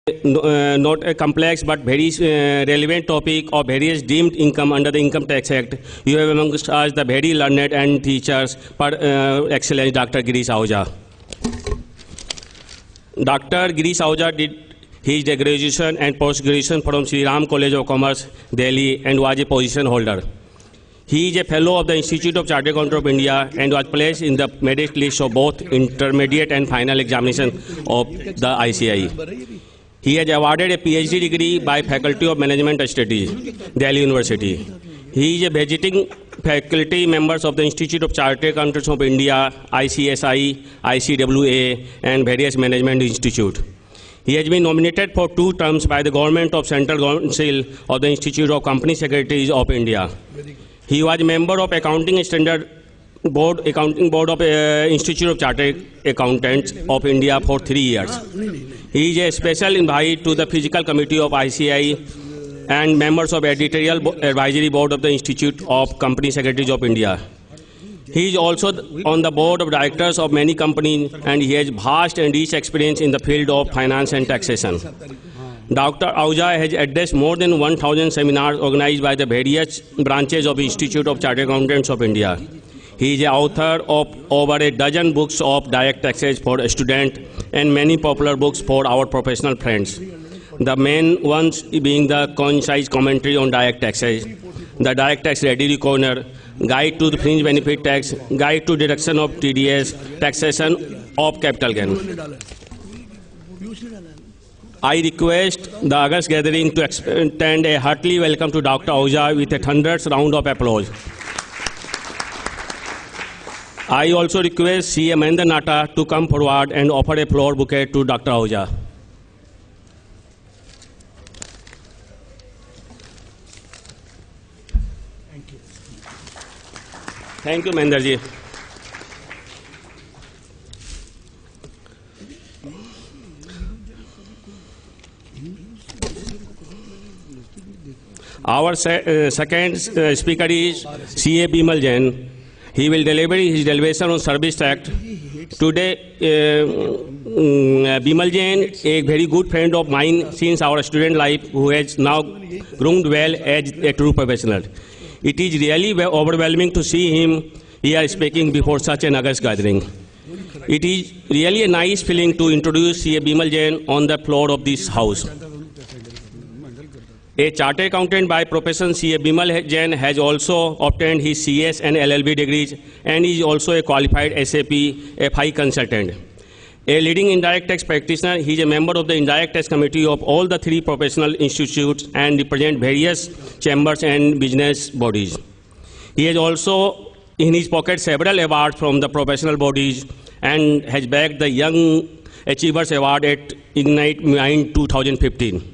not a complex but very relevant topic of various deemed income under the Income Tax Act. You have amongst us the very learned and teachers, Excellence Dr. Girish Ahuja. Dr. Girish Ahuja did his graduation and post-graduation from Sri Ram College of Commerce, Delhi, and was a position holder. He is a fellow of the Institute of Chartered Accountants of India and was placed in the merit list of both intermediate and final examination of the ICAI. He has awarded a PhD degree by Faculty of Management Studies, Delhi University. He is a visiting faculty member of the Institute of Chartered Accountants of India, ICSI, ICWA, and various management institutes. He has been nominated for 2 terms by the Government of Central Council of the Institute of Company Secretaries of India. He was a member of Accounting Standard Board, Accounting Board of Institute of Chartered Accountants of India for 3 years. He is a special invite to the Physical Committee of ICAI and members of Editorial Advisory Board of the Institute of Company Secretaries of India. He is also on the board of directors of many companies, and he has vast and rich experience in the field of finance and taxation. Dr. Ahuja has addressed more than 1,000 seminars organized by the various branches of Institute of Chartered Accountants of India. He is the author of over a dozen books of direct taxes for students and many popular books for our professional friends. The main ones being the concise commentary on direct taxes, the direct tax ready corner, guide to the fringe benefit tax, guide to deduction of TDS, taxation of capital gain. I request the August gathering to extend a hearty welcome to Dr. Ahuja with a thunderous round of applause. I also request C.A. Mahendra Nata to come forward and offer a flower bouquet to Dr. Ahuja. Thank you. Thank you, Mahendra ji. Our second speaker is C.A. Bimal Jain. He will deliver his derivation on Service Act. Today, Bimal Jain, a very good friend of mine since our student life, who has now groomed well as a true professional. It is really overwhelming to see him here speaking before such an august gathering. It is really a nice feeling to introduce C.A. Bimal Jain on the floor of this house. A chartered accountant by profession, C.A. Bimal Jain has also obtained his CS and LLB degrees and is also a qualified SAP FI consultant. A leading indirect tax practitioner, he is a member of the Indirect Tax Committee of all the 3 professional institutes and represents various chambers and business bodies. He has also in his pocket several awards from the professional bodies and has bagged the Young Achievers Award at Ignite Mind 2015.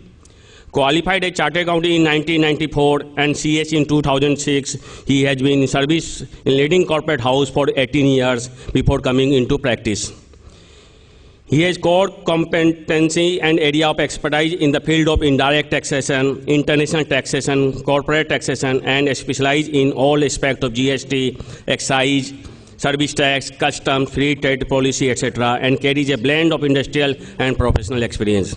Qualified as Chartered Accountant in 1994 and CS in 2006, he has been in service in leading corporate house for 18 years before coming into practice. He has core competency and area of expertise in the field of indirect taxation, international taxation, corporate taxation, and specialized in all aspects of GST, excise, service tax, customs, free trade policy, etc., and carries a blend of industrial and professional experience.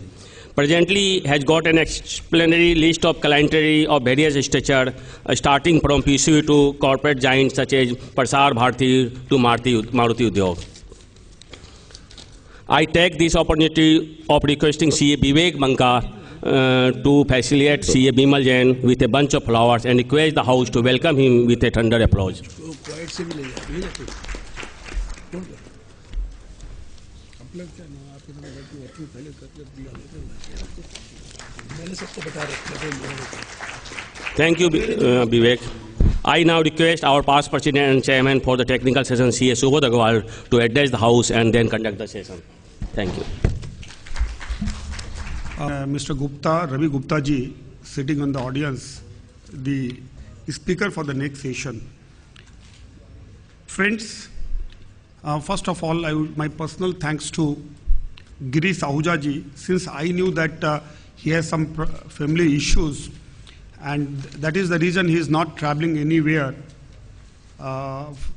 Presently has got an explanatory list of clientele of various stature, starting from PCU to corporate giants such as Prasar Bharati to Maruti Udyog. I take this opportunity of requesting C.A. Vivek Banka to facilitate C.A. Bimal Jain with a bunch of flowers and request the house to welcome him with a thunder applause. Thank you, Vivek. I now request our past president and chairman for the technical session, C.A. Subodh Agarwal, to address the house and then conduct the session. Thank you. Mr. Gupta, Ravi Gupta ji, sitting on the audience, the speaker for the next session. Friends, first of all, my personal thanks to Girish Ahuja ji, since I knew that he has some family issues, and that is the reason he is not traveling anywhere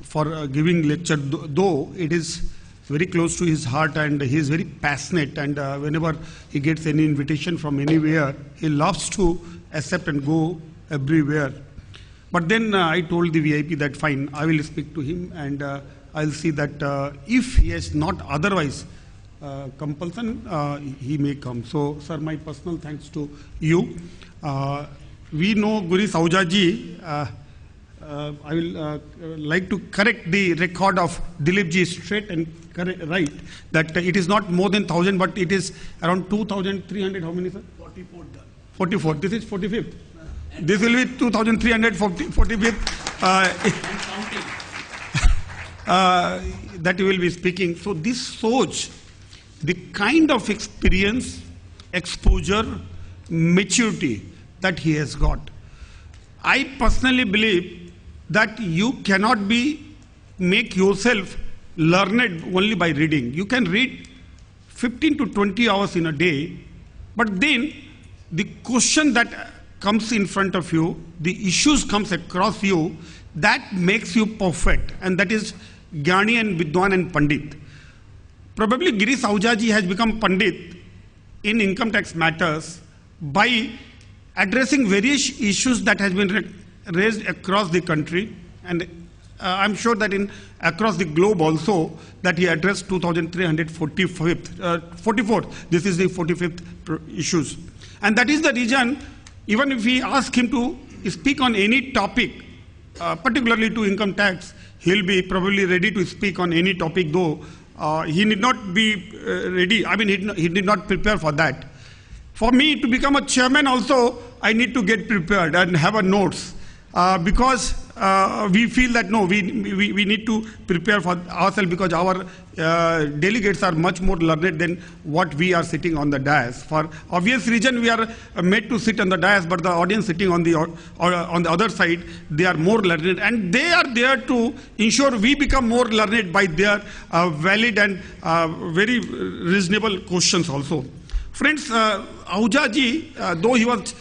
for giving lecture, though it is very close to his heart, and he is very passionate, and whenever he gets any invitation from anywhere, he loves to accept and go everywhere. But then I told the VIP that fine, I will speak to him, and I'll see that if he has not otherwise compulsion, he may come. So, sir, my personal thanks to you. We know Girish Ahuja ji. I will like to correct the record of Dilip ji straight and right, that it is not more than 1,000, but it is around 2,300. How many, sir? 44 done. 44. This is 45th. This will be 2,345th. That you will be speaking. So this shows the kind of experience, exposure, maturity that he has got. I personally believe that you cannot make yourself learned only by reading. You can read 15 to 20 hours in a day, but then the question that comes in front of you, the issues comes across you, that makes you perfect, and that is Gyani and Vidwan and Pandit. Probably Girish Ahuja ji has become Pandit in income tax matters by addressing various issues that has been raised across the country, and I'm sure that across the globe also, that he addressed 2,344. This is the 45th issues. And that is the reason, even if we ask him to speak on any topic, particularly to income tax, he'll be probably ready to speak on any topic, though he need not be ready. I mean, he did not prepare for that. For me to become a chairman also, I need to get prepared and have a notes, because we feel that no, we need to prepare for ourselves, because our delegates are much more learned than what we are sitting on the dais. For obvious reason, we are made to sit on the dais, but the audience sitting on the other side, they are more learned, and they are there to ensure we become more learned by their valid and very reasonable questions also. Friends, Ahuja ji, though he was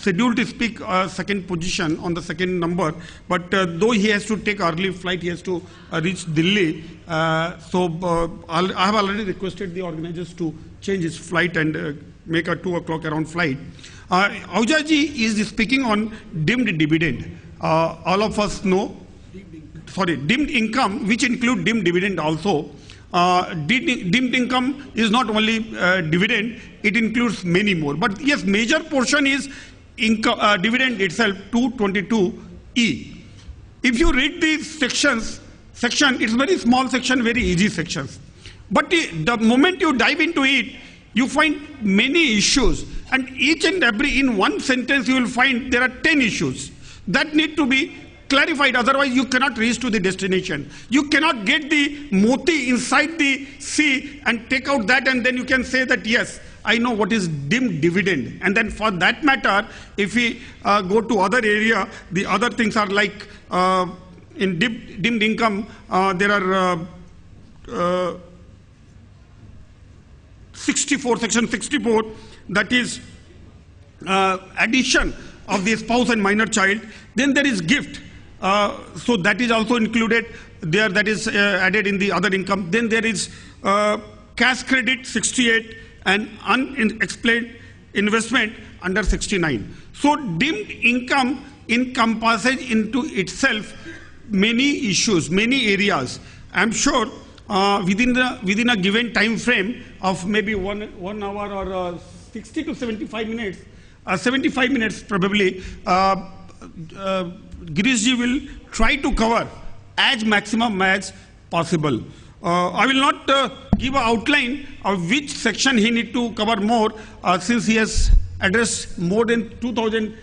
scheduled to speak second position on the second number, but though he has to take early flight, he has to reach Delhi. I have already requested the organizers to change his flight and make a 2 o'clock around flight. Ahuja ji is speaking on dimmed dividend. All of us know, dimmed income, which include dimmed dividend also. Dimmed income is not only dividend, it includes many more. But yes, major portion is income, dividend itself, 222E. If you read the section, it's very small section, very easy sections. But the moment you dive into it, you find many issues. And each and every, in one sentence, you will find there are 10 issues that need to be clarified, otherwise you cannot reach to the destination. You cannot get the moti inside the sea and take out that, and then you can say that yes, I know what is dimmed dividend. And then for that matter, if we go to other area, the other things are like in dimmed income, there are 64, section 64, that is addition of the spouse and minor child. Then there is gift. So that is also included there, that is added in the other income. Then there is cash credit 68 and unexplained investment under 69. So dimmed income encompasses into itself many issues, many areas. I'm sure within a given time frame of maybe one hour or 60 to 75 minutes, 75 minutes probably, Girish ji will try to cover as maximum as possible. I will not give an outline of which section he need to cover more, since he has addressed more than 2,000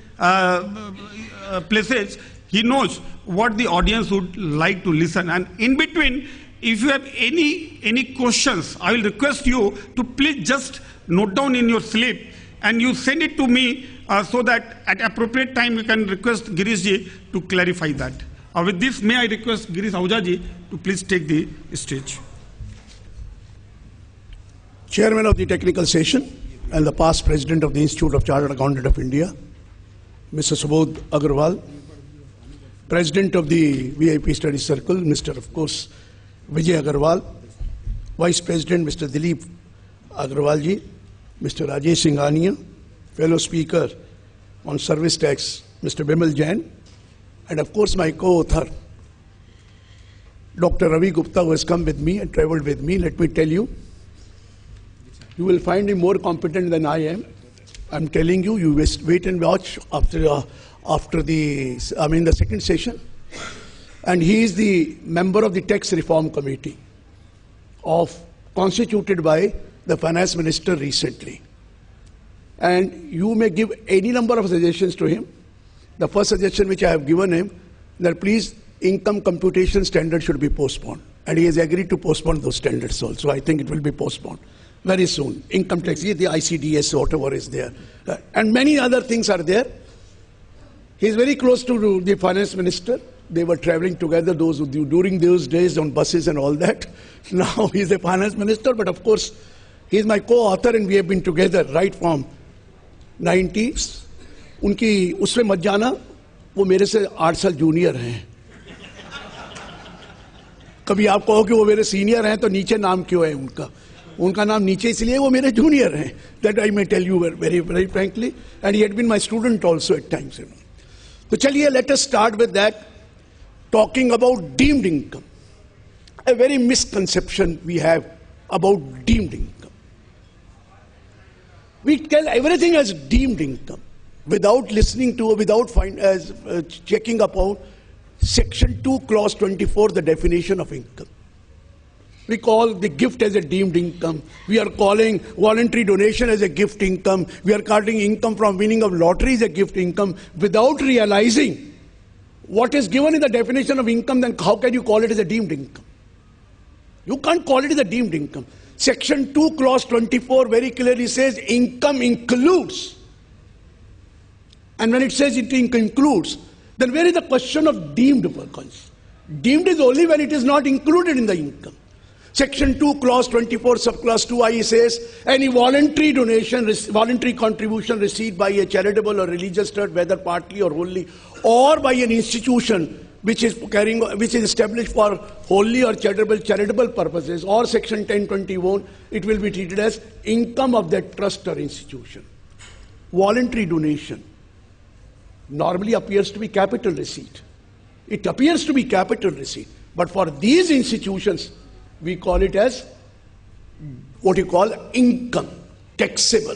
places. He knows what the audience would like to listen. And in between, if you have any questions, I will request you to please just note down in your slip and you send it to me, so that at appropriate time we can request Girish ji to clarify that. With this, may I request Girish Ahuja ji to please take the stage. Chairman of the technical session and the past president of the Institute of Chartered Accountants of India, Mr. Subodh Agarwal, president of the VIP Study Circle, Mr. of course Vijay Agarwal, Vice President Mr. Dilip Agrawal ji, Mr. Rajesh Singhania, fellow Speaker on Service Tax Mr. Bimal Jain, and of course my co-author Dr. Ravi Gupta, who has come with me and traveled with me. Let me tell you, you will find him more competent than I am. I'm telling you, you wait and watch after the second session. And he is the member of the Tax Reform Committee constituted by the Finance Minister recently. And you may give any number of suggestions to him. The first suggestion which I have given him, that please, income computation standards should be postponed. And he has agreed to postpone those standards also. I think it will be postponed very soon. Income tax, the ICDS, whatever is there. And many other things are there. He is very close to the Finance Minister. They were traveling together during those days on buses and all that. Now he is the Finance Minister, but of course, he is my co-author and we have been together right from 90s. उनकी उसमें मत जाना, वो मेरे से 8 साल junior हैं. कभी आप कहो कि वो मेरे सीनियर हैं तो नीचे नाम क्यों है उनका? उनका नाम नीचे इसलिए वो मेरे जूनियर हैं. That I may tell you very, very frankly. And he had been my student also at times. तो चलिए, let us start with that, talking about deemed income. A very misconception we have about deemed income. We tell everything as deemed income without listening to, checking upon Section 2, Clause 24, the definition of income. We call the gift as a deemed income. We are calling voluntary donation as a gift income. We are calling income from winning of lottery as a gift income without realizing what is given in the definition of income. Then how can you call it as a deemed income? You can't call it as a deemed income. Section 2, Clause 24 very clearly says income includes. And when it says it includes, then where is the question of deemed? Deemed is only when it is not included in the income. Section 2, Clause 24, subclause 2i says, any voluntary donation, voluntary contribution received by a charitable or religious trust, whether partly or wholly, or by an institution which is established for wholly or charitable purposes, or Section 1021, it will be treated as income of that trust or institution. Voluntary donation normally appears to be capital receipt. It appears to be capital receipt. But for these institutions, we call it as what you call income, taxable.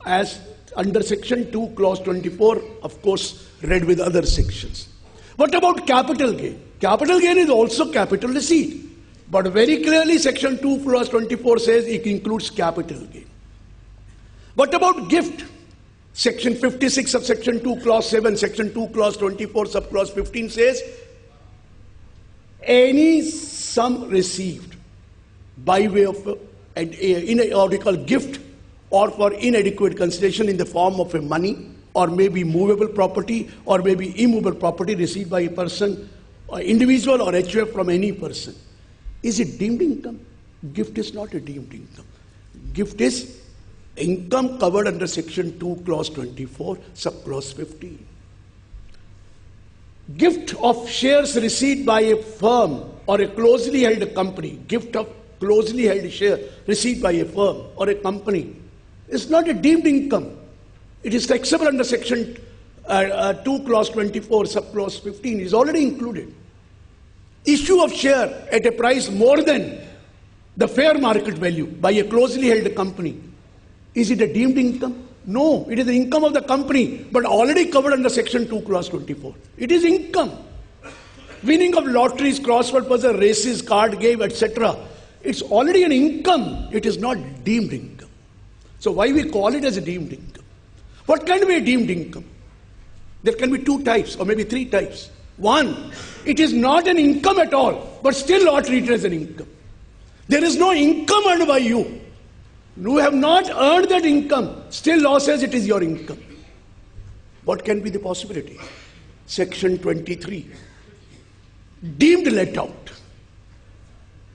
As under Section 2, Clause 24, of course, read with other sections. What about capital gain? Capital gain is also capital receipt. But very clearly, Section 2, Clause 24 says it includes capital gain. What about gift? Section 56 of Section 2, Clause 7, Section 2, Clause 24, subclause 15 says, any sum received by way of what we call gift or for inadequate consideration in the form of a money or maybe movable property or maybe immovable property received by a person, or individual or HUF from any person. Is it deemed income? Gift is not a deemed income. Gift is income covered under Section 2, Clause 24, subclause 15. Gift of shares received by a firm or a closely held company, gift of closely held share received by a firm or a company is not a deemed income. It is taxable under Section 2, Clause 24, subclause 15. It is already included. Issue of share at a price more than the fair market value by a closely held company. Is it a deemed income? No, it is the income of the company, but already covered under Section 2, Clause 24. It is income. Winning of lotteries, crossword puzzle, races, card game, etc. It's already an income. It is not deemed income. So why we call it as a deemed income? What can be a deemed income? There can be 2 types or maybe 3 types. 1, it is not an income at all, but still not treated as an income. There is no income earned by you. You have not earned that income. Still law says it is your income. What can be the possibility? Section 23. Deemed let out.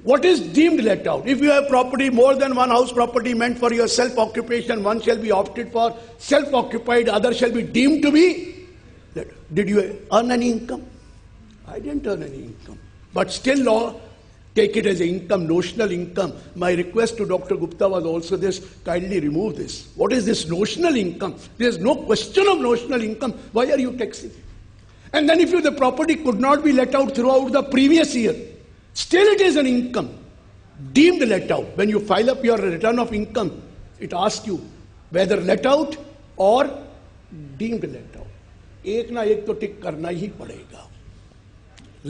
What is deemed let out? If you have property, more than one house property meant for your self-occupation, one shall be opted for self-occupied, other shall be deemed to be. Did you earn any income? I didn't earn any income. But still law take it as income, notional income. My request to Dr. Gupta was also this, kindly remove this. What is this notional income? There is no question of notional income. Why are you taxing it? And then if the property could not be let out throughout the previous year, still it is an income, deemed let out. When you file up your return of income, it asks you whether let out or deemed let out. एक ना एक तो टिक करना ही पड़ेगा,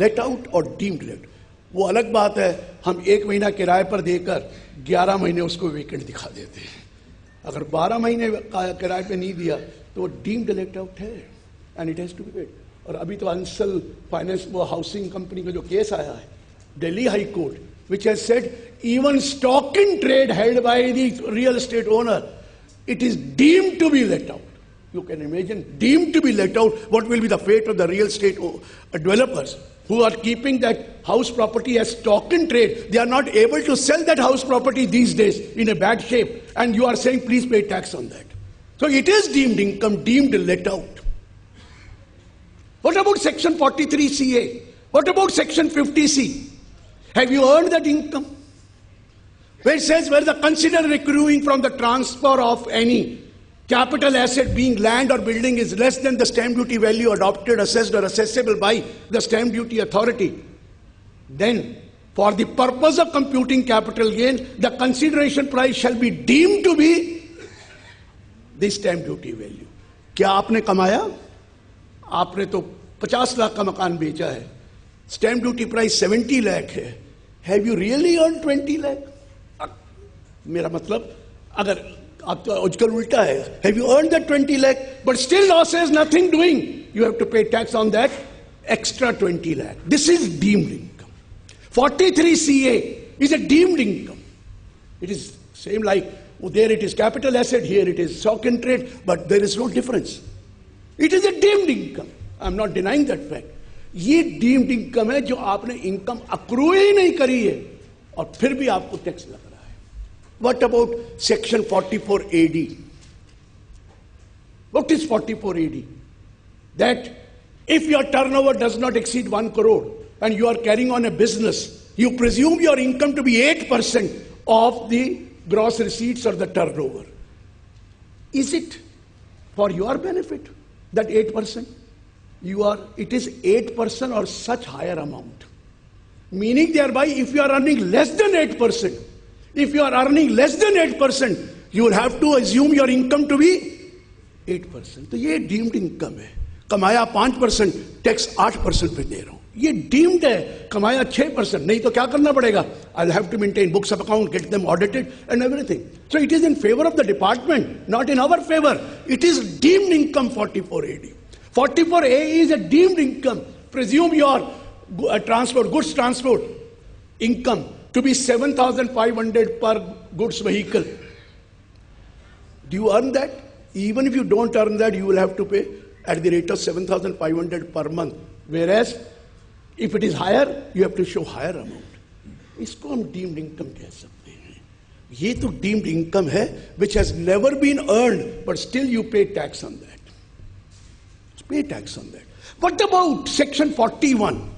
let out और deemed let. वो अलग बात है, हम 1 महीना किराए पर देकर 11 महीने उसको वेकेंट दिखा देते हैं. अगर 12 महीने किराए पे नहीं दिया तो deemed let out है, and it has to be paid. और अभी तो अंसल फाइनेंस वो हाउसिंग कंपनी का जो केस आया है, Delhi high court, which has said even stock in trade held by the real estate owner, it is deemed to be let out. You can imagine, deemed to be let out, what will be the fate of the real estate developers who are keeping that house property as stock in trade. They are not able to sell that house property these days in a bad shape, and you are saying please pay tax on that. So it is deemed income, deemed let out. What about section 43CA? What about section 50C? Have you earned that income? Where it says where the consider accruing from the transfer of any capital asset being land or building is less than the stamp duty value adopted, assessed or assessable by the stamp duty authority. Then, for the purpose of computing capital gain, the consideration price shall be deemed to be the stamp duty value. क्या आपने कमाया? आपने तो 50 लाख का मकान बेचा है, stamp duty price 70 lakh है. Have you really earn 20 lakh? मेरा मतलब अगर आप तो आजकल उल्टा है, have you earn that 20 lakh but still losses, nothing doing, you have to pay tax on that extra 20 lakh. This is deemed income. 43CA is a deemed income. It is same like there it is capital asset, here it is stock in trade, but there is no difference. It is a deemed income. I am not denying that fact. ये deemed income है जो आपने income accrue ही नहीं करी है और फिर भी आपको टैक्स लग रहा है. What about section 44AD? What is 44AD? That if your turnover does not exceed 1 crore and you are carrying on a business, you presume your income to be 8% of the gross receipts or the turnover. Is it for your benefit? That 8%, it is 8% or such higher amount. Meaning thereby, if you are earning less than 8%, you will have to assume your income to be 8%. तो ये deemed income है. कमाया 5%, tax 8% पे दे रहा हूँ. ये deemed है. कमाया 6%, नहीं तो क्या करना पड़ेगा? I'll have to maintain books of account, get them audited and everything. So it is in favor of the department, not in our favor. It is deemed income, 44AD. 44A is a deemed income. Presume your goods transport income to be 7,500 per goods vehicle. Do you earn that? Even if you don't earn that, you will have to pay at the rate of 7,500 per month. Whereas, if it is higher, you have to show higher amount. इसको हम deemed income कह सकते हैं. ये तो deemed income है, which has never been earned, but still you pay tax on that. Pay tax on that. What about section 41?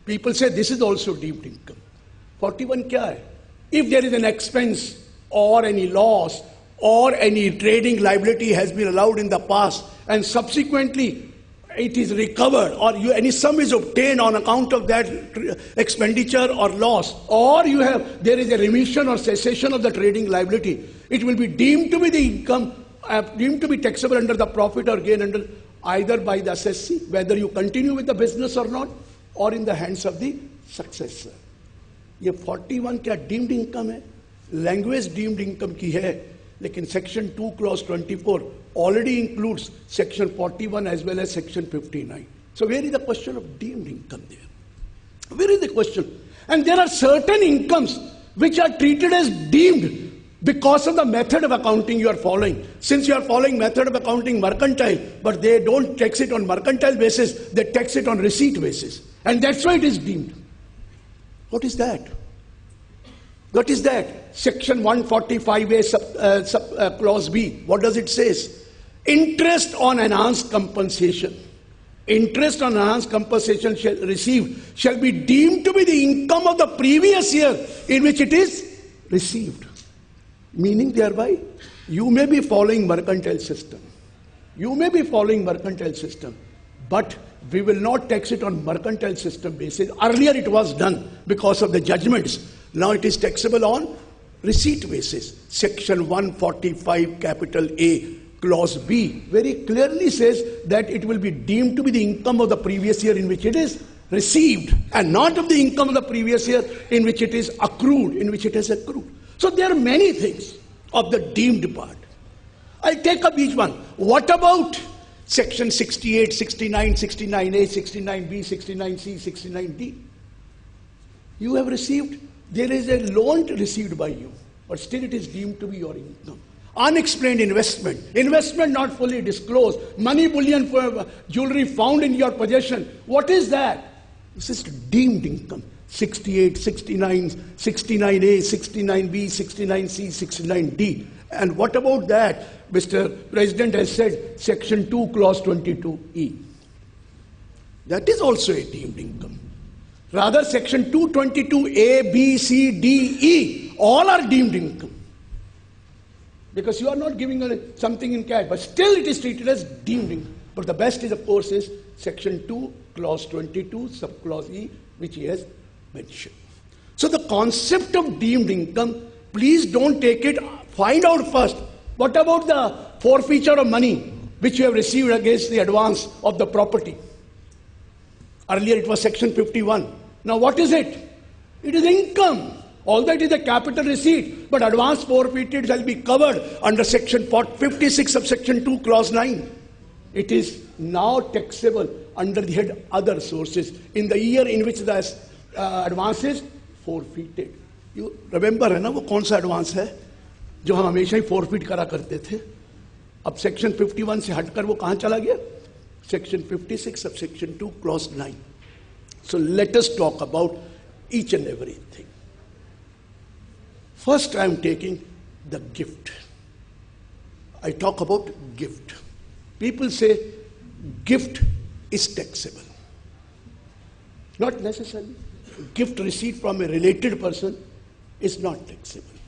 People say this is also deemed income. 41 क्या है? If there is an expense or any loss or any trading liability has been allowed in the past and subsequently it is recovered or any sum is obtained on account of that expenditure or loss, or there is a remission or cessation of the trading liability, it will be deemed to be the income, deemed to be taxable under the profit or gain under either by the assessee, whether you continue with the business or not, or in the hands of the successor. ये 41 क्या deemed income है? Language deemed income की है, लेकिन section 2 clause 24 already includes section 41 as well as section 59. So where is the question of deemed income there? Where is the question? And there are certain incomes which are treated as deemed because of the method of accounting you are following. Since you are following method of accounting mercantile, but they don't tax it on mercantile basis, they tax it on receipt basis. And that's why it is deemed. What is that? What is that? Section 145A clause B. What does it say? Interest on enhanced compensation. interest on enhanced compensation received shall be deemed to be the income of the previous year in which it is received. Meaning thereby, you may be following mercantile system. You may be following mercantile system, but we will not tax it on mercantile system basis. Earlier it was done because of the judgments. Now it is taxable on receipt basis. Section 145 capital A clause B very clearly says that it will be deemed to be the income of the previous year in which it is received, and not of the income of the previous year in which it is accrued, in which it has accrued. So there are many things of the deemed part. I'll take up each one. What about section 68, 69, 69A, 69B, 69C, 69D? You have received, there is a loan received by you, but still it is deemed to be your income. Unexplained investment, investment not fully disclosed, money, bullion, for jewelry found in your possession. What is that? This is deemed income. 68, 69, 69A, 69B, 69C, 69D. And what about that? Mr. President has said section 2, clause 22E. That is also a deemed income. Rather, section 222A, B, C, D, E, all are deemed income. Because you are not giving something in cash, but still it is treated as deemed income. But the best is, of course, is section 2, clause 22, subclause E, which he has mentioned. So the concept of deemed income, please don't take it, find out first. What about the forfeiture of money which you have received against the advance of the property? Earlier it was section 51. Now what is it? It is income. Although it is a capital receipt, but advance forfeited shall be covered under section 56 of section 2, clause 9. It is now taxable under the head other sources in the year in which the advance is forfeited. You remember है ना वो कौन सा advance है जो हम हमेशा ही forfeit करा करते थे? अब section 51 से हटकर वो कहाँ चला गया? Section 56 of section 2, clause 9. So let us talk about each and everything. First, I am taking the gift. I talk about gift. People say gift is taxable. Not necessarily. Gift received from a related person is not taxable.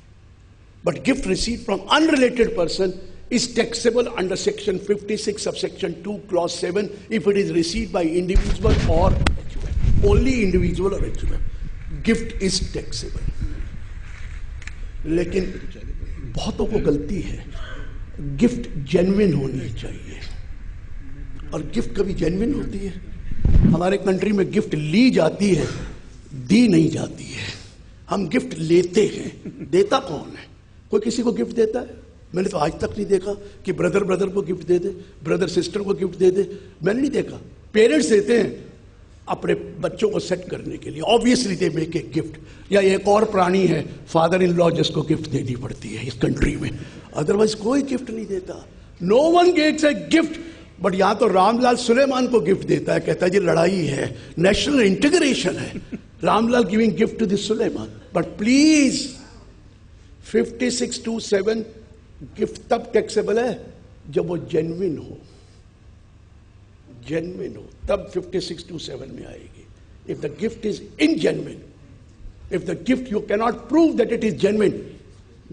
But gift received from unrelated person is taxable under section 56 of section 2, clause 7 if it is received by individual or HUF. Only individual or HUF. Gift is taxable. लेकिन बहुतों को गलती है, gift genuine होनी चाहिए, और gift कभी genuine होती है? हमारे कंट्री में गिफ्ट ली जाती है, दी नहीं जाती है. हम गिफ्ट लेते हैं, देता कौन है? कोई किसी को गिफ्ट देता है? मैंने तो आज तक नहीं देखा कि ब्रदर ब्रदर को गिफ्ट दे दे, ब्रदर सिस्टर को गिफ्ट दे दे. मैंने नहीं देखा. पेरेंट्स देते हैं अपने बच्चों को सेट करने के लिए. Obviously they make a gift. या एक और प्राणी है फादर इन लॉ जिसको गिफ्ट देनी पड़ती है इस कंट्री में, अदरवाइज कोई गिफ्ट नहीं देता. No one gets a gift. But यहां तो रामलाल सुलेमान को गिफ्ट देता है, कहता है जी लड़ाई है, नेशनल इंटीग्रेशन है. Ramlal giving gift to this Suleman. But please 56(2)(7 gift तब टैक्सेबल है जब वो जेन्युइन हो. जेन्युइन हो तब 56(2)(7 में आएगी. If the gift is ingenuine, if the gift you cannot prove that it is genuine,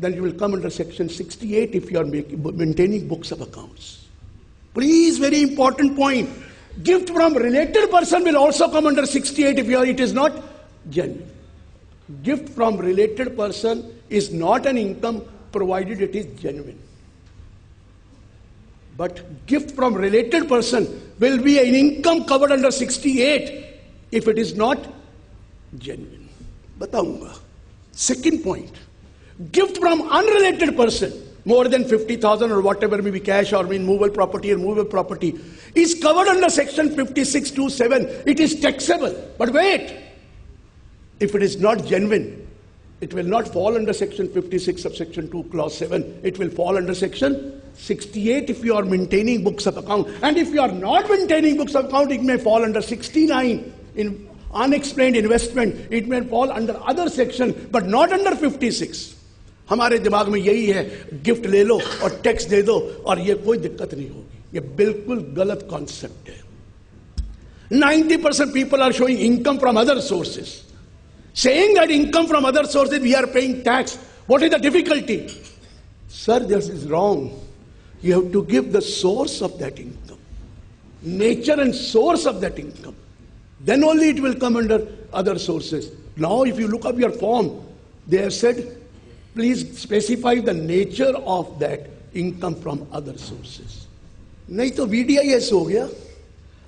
then you will come under section 68 if you are maintaining books of accounts. Please, very important point. Gift from related person will also come under 68 if it is not genuine. Gift from related person is not an income provided it is genuine. But gift from related person will be an income covered under 68 if it is not genuine. बताऊंगा. Second point, gift from unrelated person, more than 50,000 or whatever may be cash or movable property or movable property, is covered under section 56(2)(7. It is taxable. But wait, if it is not genuine, it will not fall under section 56 of section 2, clause 7. It will fall under section 68 if you are maintaining books of account. And if you are not maintaining books of account, it may fall under 69 in unexplained investment. It may fall under other section, but not under 56. हमारे दिमाग में यही है, gift ले लो और tax दे दो और ये कोई दिक्कत नहीं होगी. ये बिल्कुल गलत कॉन्सेप्ट है. 90% people are showing income from other sources. Saying that income from other sources we are paying tax. What is the difficulty? Sir, this is wrong. You have to give the source of that income. Nature and source of that income. Then only it will come under other sources. Now if you look up your form, they have said, please specify the nature of that income from other sources. नहीं तो VDIS हो गया.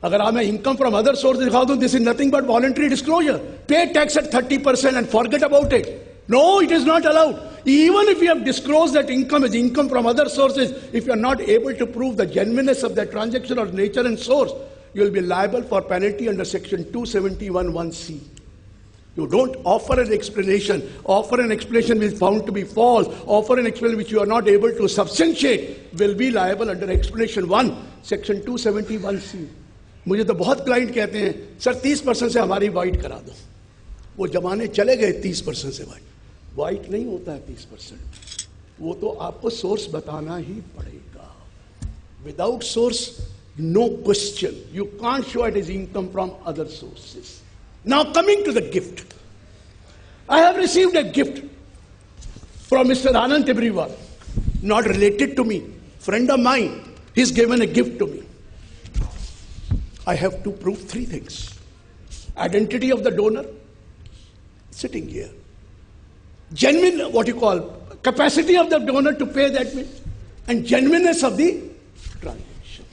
अगर आप मैं income from other sources दिखा दूं, this is nothing but voluntary disclosure. Pay tax at 30% and forget about it. No, it is not allowed. Even if you have disclosed that income is income from other sources, if you are not able to prove the genuineness of that transaction or nature and source, you will be liable for penalty under section 271(1)(c). You don't offer an explanation which is found to be false, offer an explanation which you are not able to substantiate, will be liable under explanation 1, section 271(c). मुझे तो बहुत client कहते हैं, sir 30% से हमारी white करा दो. वो जमाने चले गए 30% से वाइट नहीं होता है 30%. वो तो आपको सोर्स बताना ही पड़ेगा. Without source, no question. You can't show it as income from other sources. Now coming to the gift. I have received a gift from Mr. Anand Tibrewal, not related to me, friend of mine. He's given a gift to me. I have to prove 3 things. Identity of the donor, sitting here. Genuine, what you call, capacity of the donor to pay that bill, and genuineness of the transaction.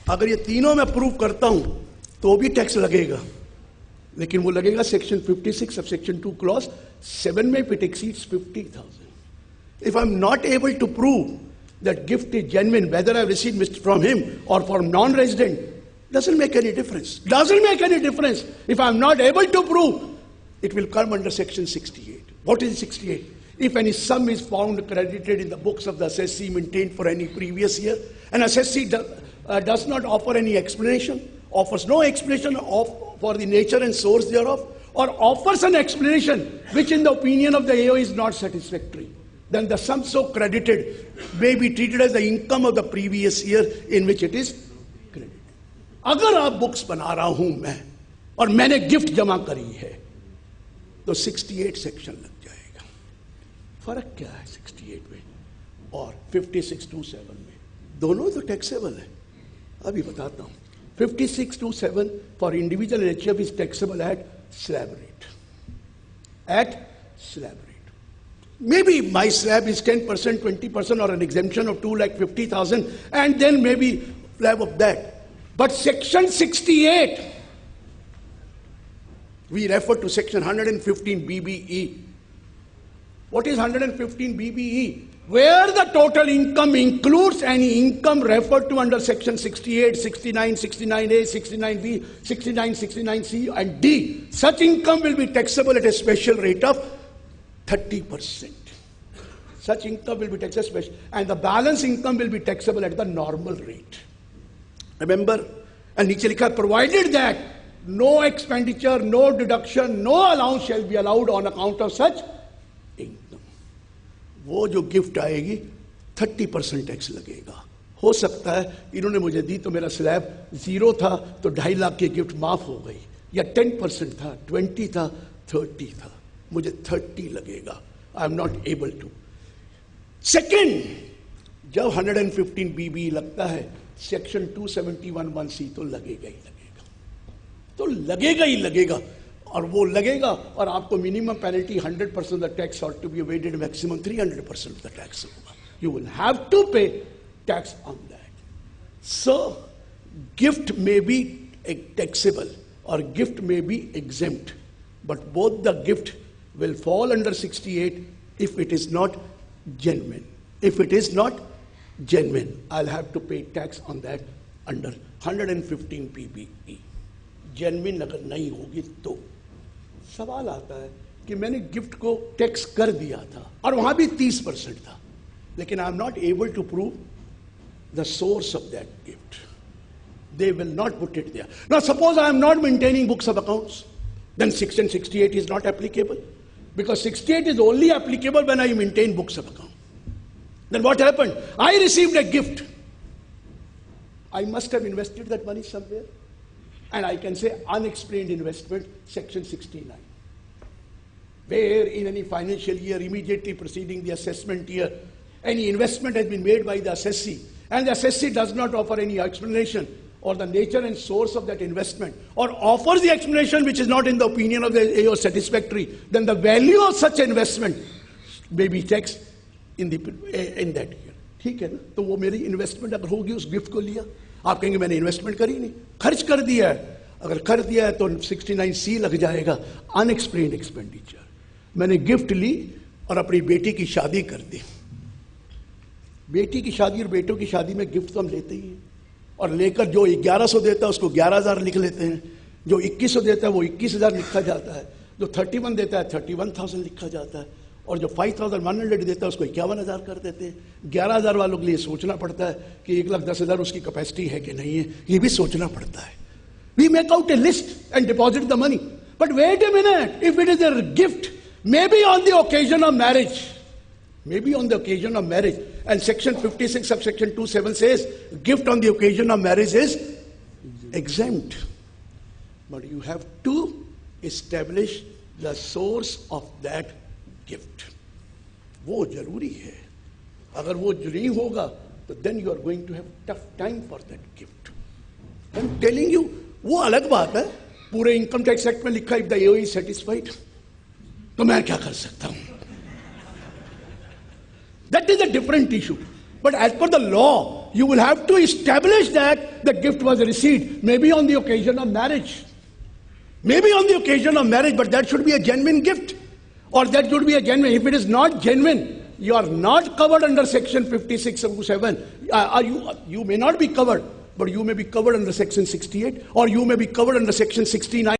अगर ये तीनों मैं prove करता हूं तो भी tax लगेगा, लेकिन वो लगेगा सेक्शन 56 of section 2 clause 7 में if it exceeds 50,000. If I'm not able to prove that gift is genuine, whether I received from him or from non-resident, doesn't make any difference. Doesn't make any difference. If I'm not able to prove, it will come under section 68. What is 68? If any sum is found credited in the books of the assessee maintained for any previous year, an assessee does not offer any explanation, offers no explanation for the nature and source thereof, or offers an explanation which in the opinion of the AO is not satisfactory, then the sum so credited may be treated as the income of the previous year in which it is credited. अगर आप books बना रहा हूं मैं और मैंने gift जमा करी है तो 68 सेक्शन लग जाएगा. फर्क क्या है 68 में और 56(2)(7) में? दोनों तो टैक्सेबल है. अभी बताता हूं. 56(2)(7) for individual and HF is taxable at slab rate. At slab rate. Maybe my slab is 10%, 20% or an exemption of 2,50,000 and then maybe slab of that. But section 68, we refer to section 115 BBE. What is 115 BBE? Where the total income includes any income referred to under section 68, 69, 69A, 69B, 69, 69C and D. Such income will be taxable at a special rate of 30%. Such income will be taxable special, and the balance income will be taxable at the normal rate. Remember, and नीचे लिखा, provided that no expenditure, no deduction, no allowance shall be allowed on account of such income. वो जो gift आएगी 30% tax लगेगा. हो सकता है इन्होंने मुझे दी तो मेरा स्लैब 0 था तो 2.5 लाख की गिफ्ट माफ हो गई, या 10% था, 20 था, 30 था, मुझे 30 लगेगा. I am not able to. Second, जब 115 BB लगता है सेक्शन 271(1)(c) तो लगेगा ही लगेगा, तो लगेगा ही लगेगा. और वो लगेगा और आपको minimum penalty 100% the tax ought to be evaded, maximum 300% the tax होगा. You will have to pay tax on that. So gift may be taxable or gift may be exempt, but both the gift will fall under 68 if it is not genuine. If it is not genuine, I'll have to pay tax on that under 115 BBE. Genuine अगर नहीं होगी तो सवाल आता है कि मैंने gift को टैक्स कर दिया था और वहां भी 30% था, लेकिन I am not able to prove the source of that gift. They will not put it there. Now suppose I am not maintaining books of accounts, then section 68 is not applicable, because 68 is only applicable when I maintain books of account. Then what happened? I received a gift. I must have invested that money somewhere. and I can say unexplained investment, section 69. Where in any financial year immediately preceding the assessment year, any investment has been made by the assessee, and the assessee does not offer any explanation or the nature and source of that investment, or offers the explanation which is not in the opinion of the AO satisfactory, then the value of such investment may be taxed in that year. ठीक है ना? तो वो मेरी investment अगर होगी उस gift को लिया, आप कहेंगे मैंने इन्वेस्टमेंट करी नहीं, खर्च कर दिया है, अगर कर दिया है तो 69C लग जाएगा, अनएक्सप्लेन्ड एक्सपेंडिचर। मैंने गिफ्ट ली और अपनी बेटी की शादी कर दी। बेटी की शादी और बेटों की शादी में गिफ्ट तो हम लेते ही हैं, और लेकर जो 1100 देता है उसको 11,000 लिख लेते हैं, जो 2100 देता है वो 21,000 लिखा जाता है, जो 31 देता है 31,000 लिखा जाता है, और जो 5,100 देता है उसको 51,000 कर देते हैं। 11,000 वालों के लिए सोचना पड़ता है कि 1,10,000 उसकी कैपेसिटी है कि नहीं है, ये भी सोचना पड़ता है। We make out a list and deposit the money. But wait a minute, if it is a gift, maybe on the occasion of marriage, and section 56 subsection 27 says, gift on the occasion of marriage is exempt. But you have to establish the source of that gift. वो जरूरी है। अगर वो नहीं होगा, तो then you are going to have tough time for that gift. I'm telling you, वो अलग बात है, पूरे इनकम टैक्स एक्ट में लिखा if the AO is satisfied, तो मैं क्या कर सकता हूं? That is a different issue. But as per the law, you will have to establish that the gift was received, maybe on the occasion of marriage. Maybe on the occasion of marriage, but that should be a genuine gift. Or that should be a genuine. If it is not genuine, you are not covered under section 56 of 7. You may not be covered, but you may be covered under section 68, or you may be covered under section 69